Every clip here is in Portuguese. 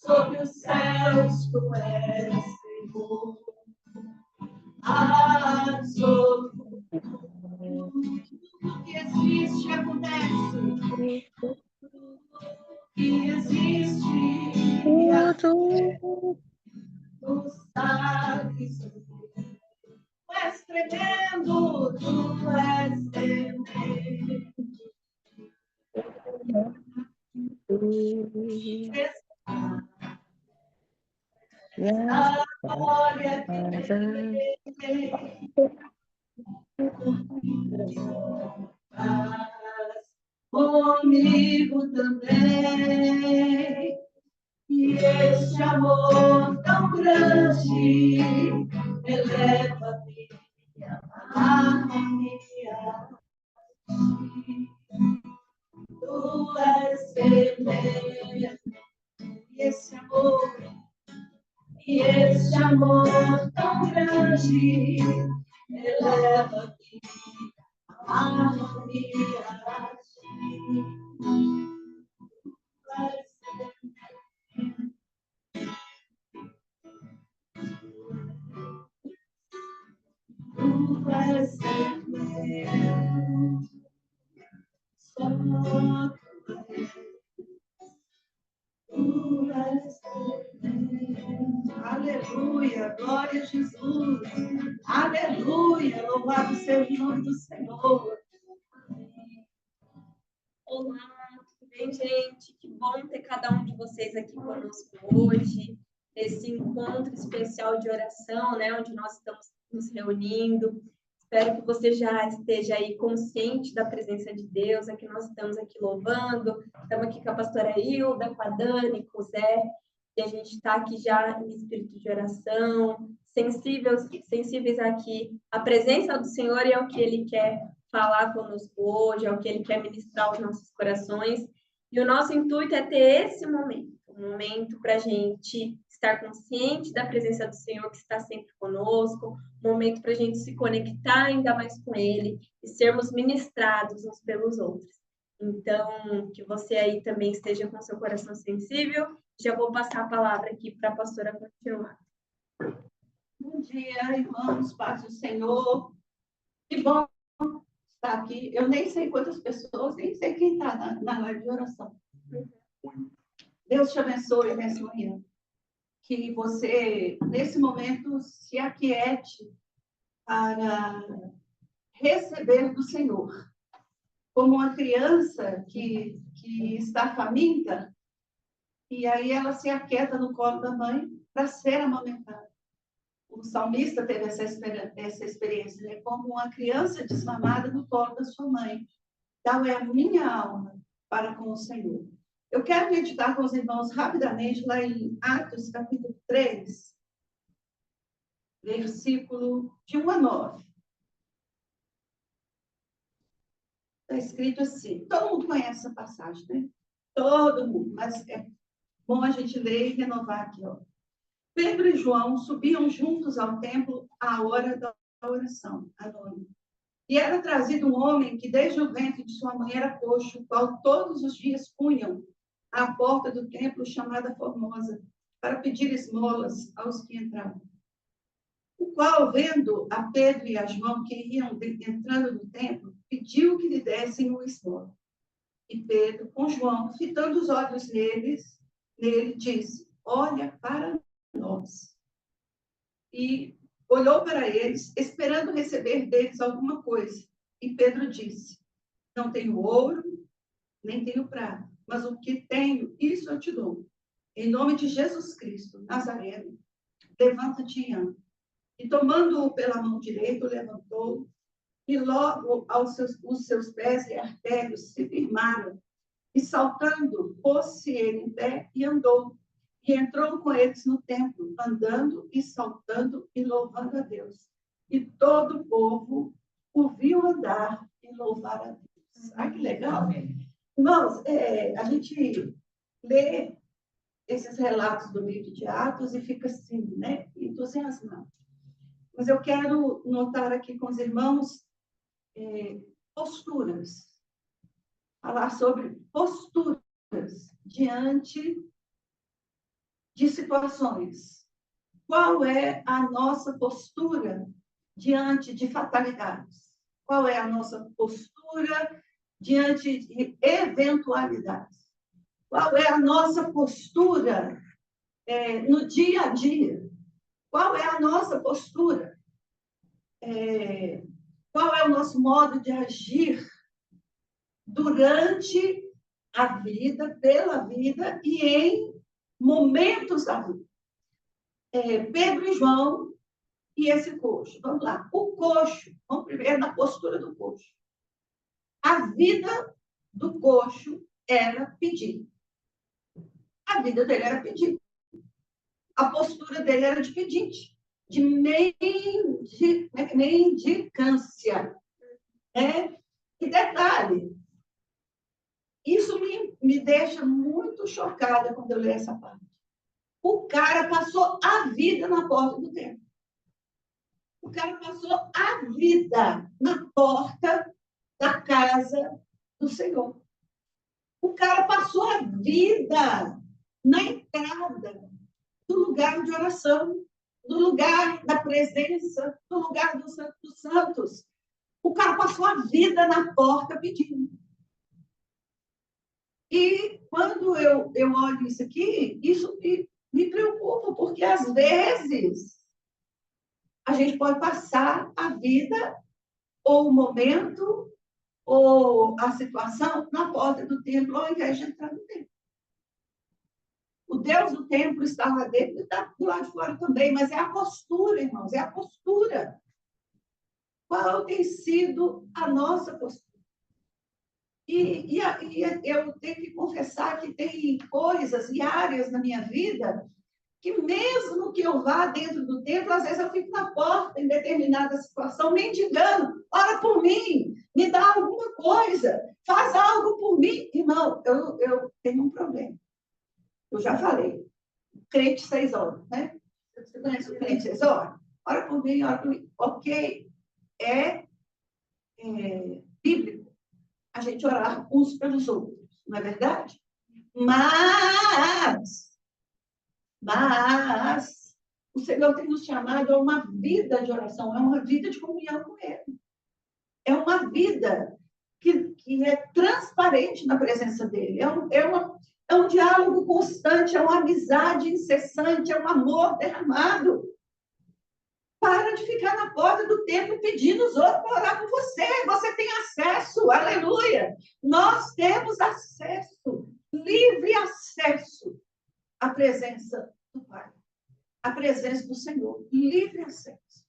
sobre os céus tu és Senhor. Absoluto. Tudo que existe acontece. Que existe. Tu sabes. Tu és tremendo. Tu és tremendo. A glória que tem comigo também. E este amor tão grande eleva-me a harmonia. Tu és tremendo. E esse amor tão grande eleva-me a harmonia. Tu és tremendo. Só tu és tremendo. Aleluia, glória a Jesus. Aleluia, louvado seja o nome do Senhor. Olá, tudo bem, gente? Que bom ter cada um de vocês aqui conosco hoje, nesse encontro especial de oração, né, onde nós estamos nos reunindo. Espero que você já esteja aí consciente da presença de Deus. Aqui nós estamos aqui louvando, estamos aqui com a pastora Hilda, com a Dani, com o Zé, e a gente está aqui já em espírito de oração, sensíveis aqui à presença do Senhor e ao que Ele quer falar conosco hoje, é o que Ele quer ministrar aos nossos corações. E o nosso intuito é ter esse momento, um momento para a gente estar consciente da presença do Senhor que está sempre conosco, um momento para a gente se conectar ainda mais com Ele e sermos ministrados uns pelos outros. Então, que você aí também esteja com seu coração sensível. Já vou passar a palavra aqui para a pastora continuar. Bom dia, irmãos, paz do Senhor. Que bom estar aqui. Eu nem sei quantas pessoas, nem sei quem está na live de oração. Deus te abençoe nessa manhã. Que você, nesse momento, se aquiete para receber do Senhor. Como uma criança que está faminta, e aí ela se aquieta no colo da mãe para ser amamentada. O salmista teve essa experiência, né? Como uma criança desmamada no colo da sua mãe. Tal é a minha alma para com o Senhor. Eu quero meditar com os irmãos rapidamente lá em Atos, capítulo 3, versículo de 1 a 9. Está escrito assim, todo mundo conhece essa passagem, né? Todo mundo, mas é bom a gente ler e renovar aqui, ó. Pedro e João subiam juntos ao templo à hora da oração, à noite. E era trazido um homem que desde o ventre de sua mãe era coxo, o qual todos os dias punham à porta do templo chamada Formosa, para pedir esmolas aos que entravam. O qual, vendo a Pedro e a João que iam entrando no templo, pediu que lhe dessem uma esmola. E Pedro, com João, fitando os olhos nele, disse, olha para nós. E olhou para eles, esperando receber deles alguma coisa. E Pedro disse, não tenho ouro, nem tenho prata, mas o que tenho, isso eu te dou. Em nome de Jesus Cristo, Nazareno, levanta-te e anda. E tomando-o pela mão direita, o levantou, e logo os seus pés e artérios se firmaram. E saltando, pôs-se ele em pé e andou. E entrou com eles no templo, andando e saltando e louvando a Deus. E todo o povo o viu andar e louvar a Deus. Ah, que legal! Irmãos, a gente lê esses relatos do livro de Atos e fica assim, né, entusiasmado. Mas eu quero notar aqui com os irmãos posturas. Falar sobre posturas diante de situações. Qual é a nossa postura diante de fatalidades? Qual é a nossa postura diante de eventualidades? Qual é a nossa postura no dia a dia? Qual é a nossa postura? Qual é o nosso modo de agir durante a vida, pela vida e em momentos da vida? Pedro e João e esse coxo. Vamos lá. O coxo, vamos primeiro na postura do coxo. A vida do coxo era pedir. A vida dele era pedir. A postura dele era de pedinte, de mendicância. E detalhe, isso me deixa muito chocada quando eu leio essa parte. O cara passou a vida na porta do templo. O cara passou a vida na porta da casa do Senhor. O cara passou a vida na entrada do lugar de oração, do lugar da presença, do lugar do Santo dos Santos. O cara passou a vida na porta pedindo. E quando eu olho isso aqui, isso me preocupa, porque às vezes a gente pode passar a vida, ou o momento, ou a situação na porta do templo, ao invés de entrar no templo. O Deus do templo está lá dentro e está do lado de fora também, mas é a postura, irmãos, é a postura. Qual tem sido a nossa postura? E eu tenho que confessar que tem coisas e áreas na minha vida que mesmo que eu vá dentro do templo, às vezes eu fico na porta em determinada situação, mendigando, ora por mim, me dá alguma coisa, faz algo por mim. Irmão, eu tenho um problema. Eu já falei, crente 6 horas, né? Você conhece o crente 6 horas? Ora por mim, ora por mim. Ok, é bíblico a gente orar uns pelos outros, não é verdade? Mas o Senhor tem nos chamado a uma vida de oração, é uma vida de comunhão com Ele. É uma vida que é transparente na presença dEle. É um diálogo constante, é uma amizade incessante, é um amor derramado. Para de ficar na porta do templo pedindo os outros para orar por você. Você tem acesso, aleluia. Nós temos acesso, livre acesso à presença do Pai, à presença do Senhor, livre acesso.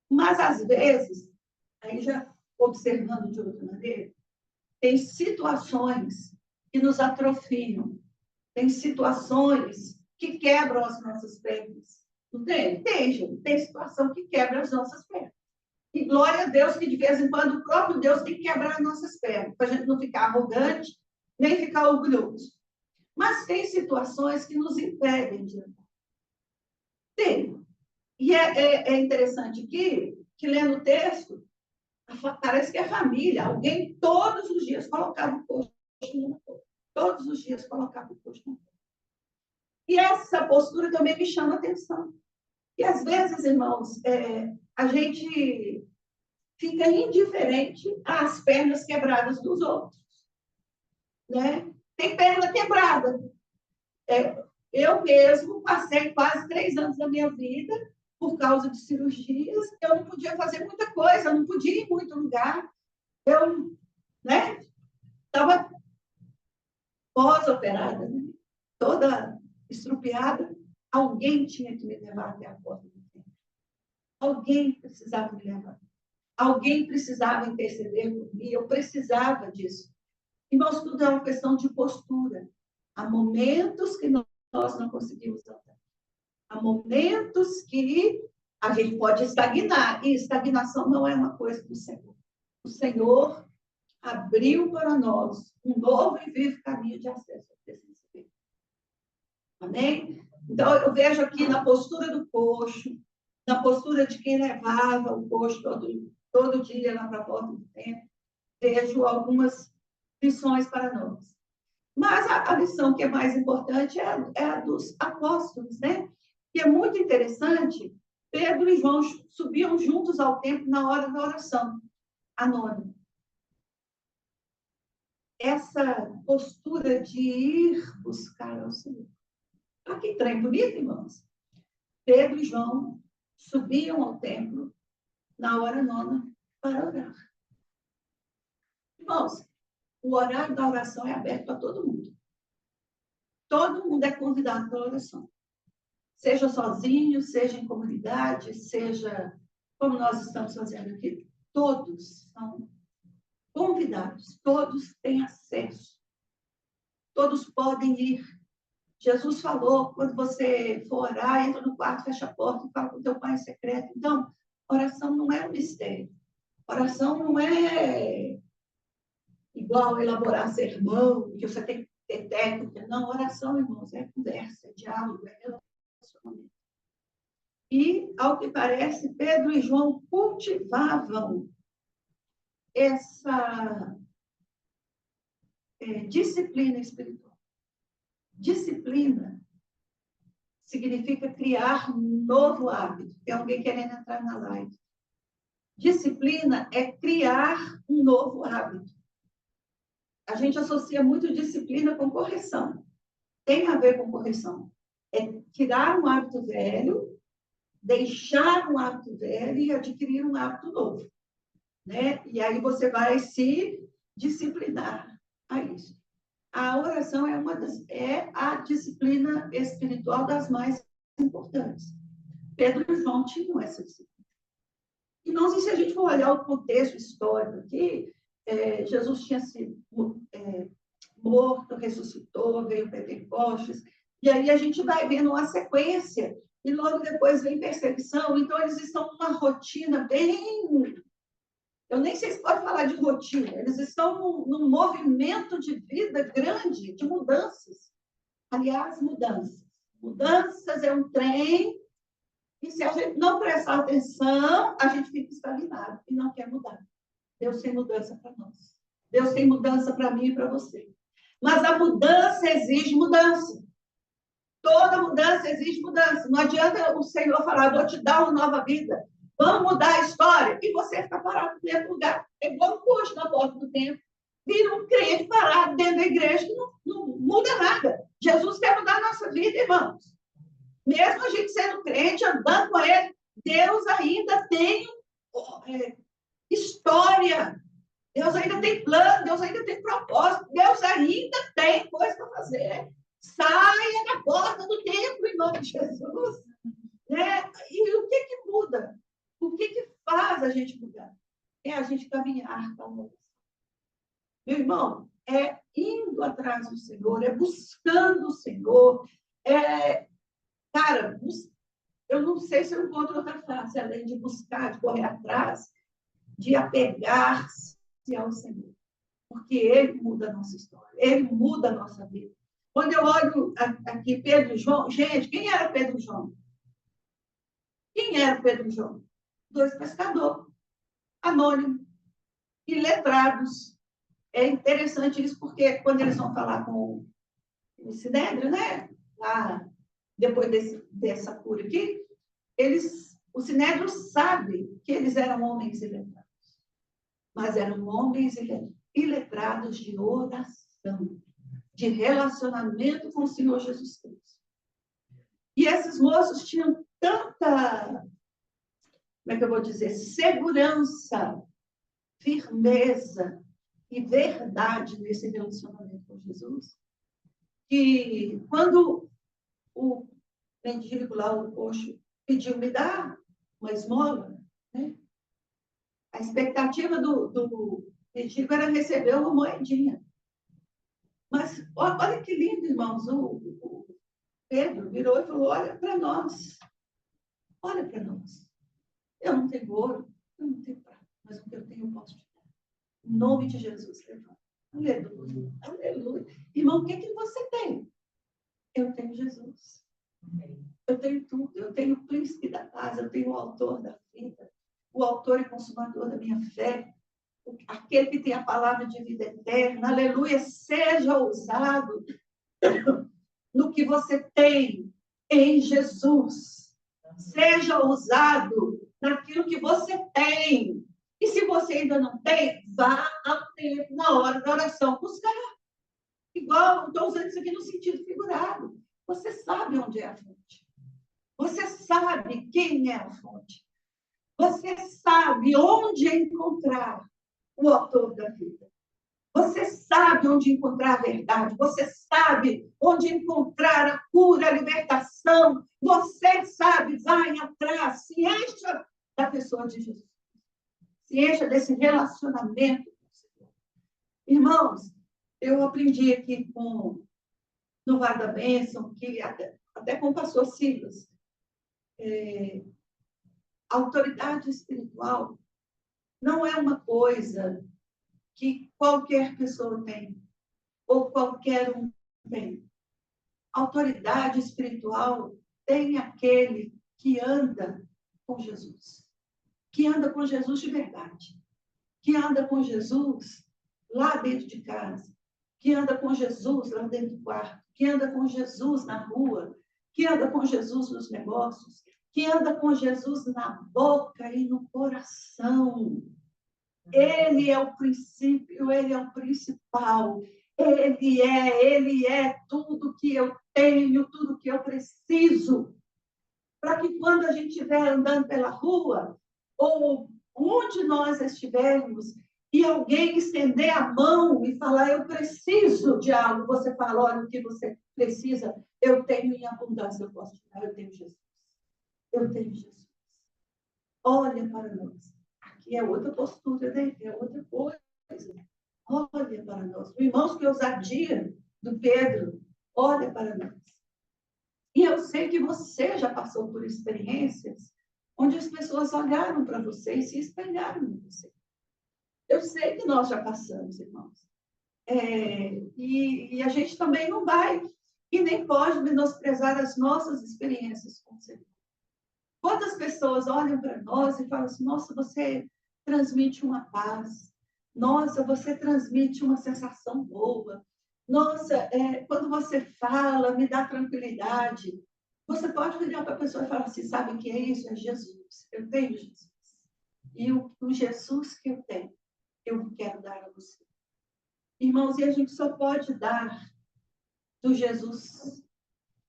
Mas, às vezes, aí já observando de outra maneira, tem situações que nos atrofiam, tem situações que quebram as nossas pernas. Não tem? Tem situação que quebra as nossas pernas. E glória a Deus que de vez em quando o próprio Deus tem que quebrar as nossas pernas, para a gente não ficar arrogante, nem ficar orgulhoso. Mas tem situações que nos impedem de andar. Tem. E é interessante aqui, que lendo o texto, parece que é família. Alguém todos os dias colocava o posto na porta. Todos os dias colocava o posto na porta. E essa postura também me chama a atenção. E às vezes, irmãos, a gente fica indiferente às pernas quebradas dos outros. Né? Tem perna quebrada. Eu mesmo passei quase 3 anos da minha vida por causa de cirurgias. Eu não podia fazer muita coisa, eu não podia ir em muito lugar. Eu estava pós-operada, né? Toda estrupiada. Alguém tinha que me levar até a porta do templo. Alguém precisava me levar. Alguém precisava interceder por mim. Eu precisava disso. Irmãos, tudo é uma questão de postura. Há momentos que nós não conseguimos andar. Há momentos que a gente pode estagnar. E estagnação não é uma coisa do Senhor. O Senhor abriu para nós um novo e vivo caminho de acesso à presença dele. Amém? Então, eu vejo aqui na postura do coxo, na postura de quem levava o coxo todo dia lá para a porta do templo, vejo algumas lições para nós. Mas a lição que é mais importante é a dos apóstolos, né? Que é muito interessante. Pedro e João subiam juntos ao templo na hora da oração, a nona. Essa postura de ir buscar ao Senhor. Olha que trem bonito, irmãos. Pedro e João subiam ao templo na hora nona para orar. Irmãos, o horário da oração é aberto para todo mundo. Todo mundo é convidado para a oração. Seja sozinho, seja em comunidade, seja como nós estamos fazendo aqui. Todos são convidados, todos têm acesso. Todos podem ir. Jesus falou, quando você for orar, entra no quarto, fecha a porta e fala com o teu pai em secreto. Então, oração não é um mistério. Oração não é igual elaborar sermão, que você tem que ter técnica. Não, oração, irmãos, é conversa, é diálogo, é relacionamento. E, ao que parece, Pedro e João cultivavam essa disciplina espiritual. Disciplina significa criar um novo hábito. Tem alguém querendo entrar na live. Disciplina é criar um novo hábito. A gente associa muito disciplina com correção. Tem a ver com correção. É tirar um hábito velho, deixar um hábito velho e adquirir um hábito novo. Né? E aí você vai se disciplinar a isso. A oração é a disciplina espiritual das mais importantes. Pedro e João tinham essa disciplina. E não sei se a gente for olhar o contexto histórico aqui, Jesus tinha sido morto, ressuscitou, veio Pentecostes, e aí a gente vai vendo uma sequência, e logo depois vem perseguição, então eles estão numa rotina bem... Eu nem sei se pode falar de rotina, eles estão num movimento de vida grande, de mudanças. Aliás, mudanças. Mudanças é um trem, e se a gente não prestar atenção, a gente fica estagnado e não quer mudar. Deus tem mudança para nós. Deus tem mudança para mim e para você. Mas a mudança exige mudança. Toda mudança exige mudança. Não adianta o Senhor falar, vou te dar uma nova vida. Vamos mudar a história. E você fica parado no mesmo lugar. É igual um coxo na porta do templo. Vira um crente parado dentro da igreja que não muda nada. Jesus quer mudar a nossa vida, irmãos. Mesmo a gente sendo crente, andando com ele, Deus ainda tem história. Deus ainda tem plano, Deus ainda tem propósito, Deus ainda tem coisa para fazer. Saia da porta do templo em nome de Jesus. Né? E o que muda? O que faz a gente mudar? É a gente caminhar para o novo. Meu irmão, é indo atrás do Senhor, é buscando o Senhor. Cara, eu não sei se eu encontro outra frase, além de buscar, de correr atrás, de apegar-se ao Senhor. Porque Ele muda a nossa história, Ele muda a nossa vida. Quando eu olho aqui Pedro e João, gente, quem era Pedro e João? Quem era Pedro e João? 2 pescadores, anônimos, iletrados. É interessante isso, porque quando eles vão falar com o Sinédrio, né? Lá, depois dessa cura aqui, o Sinédrio sabe que eles eram homens iletrados. Mas eram homens iletrados de oração, de relacionamento com o Senhor Jesus Cristo. E esses moços tinham tanta, como é que eu vou dizer, segurança, firmeza e verdade nesse relacionamento com Jesus, que quando o mendigo lá, o coxo, pediu me dar uma esmola, né? A expectativa do mendigo era receber uma moedinha. Mas olha que lindo, irmãos, o Pedro virou e falou, olha para nós. Olha para nós. Eu não tenho ouro, eu não tenho prata, mas o que eu tenho eu posso te dar. Em nome de Jesus, levanta. Aleluia, aleluia. Irmão, o que você tem? Eu tenho Jesus. Eu tenho tudo. Eu tenho o príncipe da paz, eu tenho o autor da vida, o autor e consumador da minha fé. aquele que tem a palavra de vida eterna, aleluia, seja ousado no que você tem em Jesus. Seja ousado naquilo que você tem. E se você ainda não tem, vá ao tempo, na hora da oração, buscar. Igual, estou usando isso aqui no sentido figurado. Você sabe onde é a fonte. Você sabe quem é a fonte. Você sabe onde encontrar o autor da vida. Você sabe onde encontrar a verdade. Você sabe onde encontrar a cura, a libertação. Você sabe, vai atrás, se encha da pessoa de Jesus. Se encha desse relacionamento com o Senhor. Irmãos, eu aprendi aqui no Vale da Bênção, que até com o pastor Silas, a autoridade espiritual não é uma coisa que qualquer pessoa tem, ou qualquer um tem. Autoridade espiritual tem aquele que anda com Jesus. Que anda com Jesus de verdade. Que anda com Jesus lá dentro de casa. Que anda com Jesus lá dentro do quarto. Que anda com Jesus na rua. Que anda com Jesus nos negócios. Que anda com Jesus na boca e no coração. Ele é o princípio, ele é o principal. Ele é tudo que eu tenho, tudo que eu preciso. Para que quando a gente estiver andando pela rua, ou onde nós estivermos, e alguém estender a mão e falar, eu preciso de algo, você fala, olha, o que você precisa, eu tenho em abundância, eu posso te dar, eu tenho Jesus. Eu tenho Jesus. Olha para nós. Aqui é outra postura, né? É outra coisa. Olha para nós. Irmãos, que ousadia do Pedro, olha para nós. E eu sei que você já passou por experiências onde as pessoas olharam para você e se espelharam em você. Eu sei que nós já passamos, irmãos. E a gente também não vai e nem pode menosprezar as nossas experiências com o Senhor. Quantas pessoas olham para nós e falam assim, nossa, você transmite uma paz. Nossa, você transmite uma sensação boa. Nossa, quando você fala, me dá tranquilidade. Você pode virar para a pessoa e falar assim, sabe o que é isso? É Jesus. Eu tenho Jesus. E o Jesus que eu tenho, eu quero dar a você. Irmãos, e a gente só pode dar do Jesus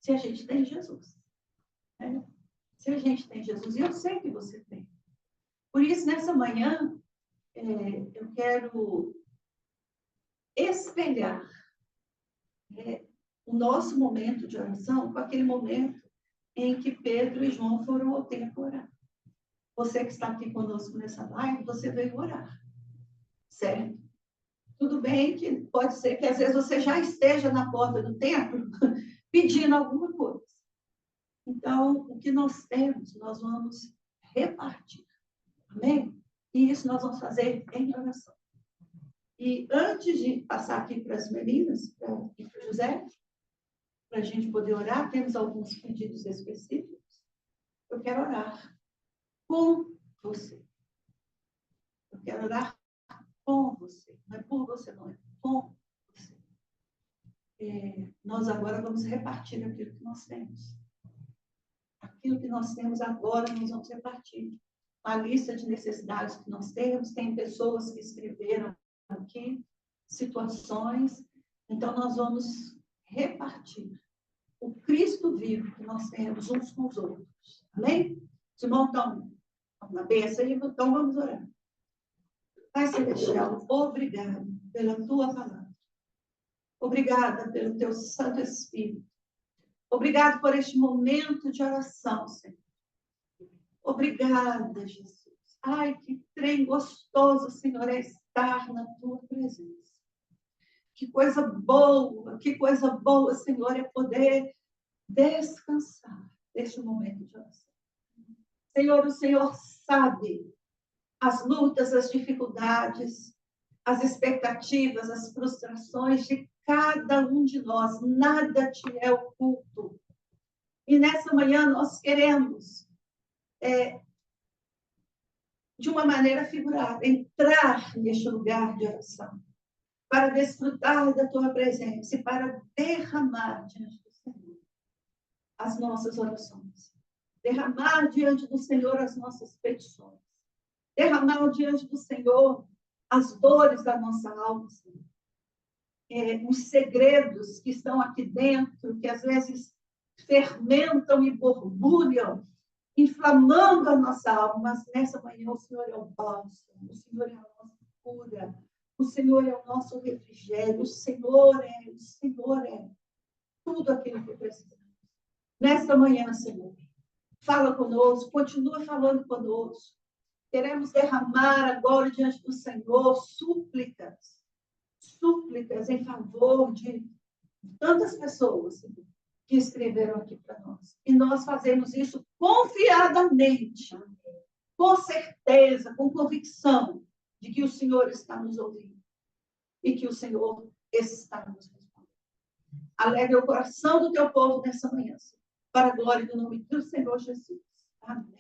se a gente tem Jesus. Né? Se a gente tem Jesus, e eu sei que você tem. Por isso, nessa manhã, eu quero espelhar o nosso momento de oração com aquele momento em que Pedro e João foram ao templo orar. Você que está aqui conosco nessa live, você veio orar, certo? Tudo bem que pode ser que às vezes você já esteja na porta do templo pedindo alguma coisa. Então, o que nós temos, nós vamos repartir. Amém? E isso nós vamos fazer em oração. E antes de passar aqui para as meninas, para o José, para a gente poder orar, temos alguns pedidos específicos. Eu quero orar com você. Eu quero orar com você. Não é por você, não, é com você. Nós agora vamos repartir aquilo que nós temos. Aquilo que nós temos agora, nós vamos repartir. A lista de necessidades que nós temos, tem pessoas que escreveram aqui, situações. Então, nós vamos repartir o Cristo vivo que nós temos uns com os outros. Amém? Os irmãos estão na bênção aí, então vamos orar. Pai Celestial, obrigado pela tua palavra. Obrigada pelo teu Santo Espírito. Obrigado por este momento de oração, Senhor. Obrigada, Jesus. Ai, que trem gostoso, Senhor, é estar na tua presença. Que coisa boa, Senhor, é poder descansar neste momento de oração. Senhor, o Senhor sabe as lutas, as dificuldades, as expectativas, as frustrações de cada um de nós. Nada te é oculto. E nessa manhã nós queremos de uma maneira figurada, entrar neste lugar de oração, para desfrutar da tua presença e para derramar diante do Senhor as nossas orações, derramar diante do Senhor as nossas petições, derramar diante do Senhor as dores da nossa alma, Senhor. Os segredos que estão aqui dentro, que às vezes fermentam e borbulham, inflamando a nossa alma, mas nessa manhã o Senhor é o bálsamo, o Senhor é a nossa cura, o Senhor é o nosso refrigério, o Senhor é tudo aquilo que precisamos. Nesta manhã, Senhor, fala conosco, continua falando conosco. Queremos derramar agora diante do Senhor súplicas em favor de tantas pessoas, Senhor, que escreveram aqui para nós. E nós fazemos isso confiadamente, com certeza, com convicção de que o Senhor está nos ouvindo e que o Senhor está nos respondendo. Alegra o coração do teu povo nessa manhã, Senhor, para a glória do nome do Senhor Jesus. Amém.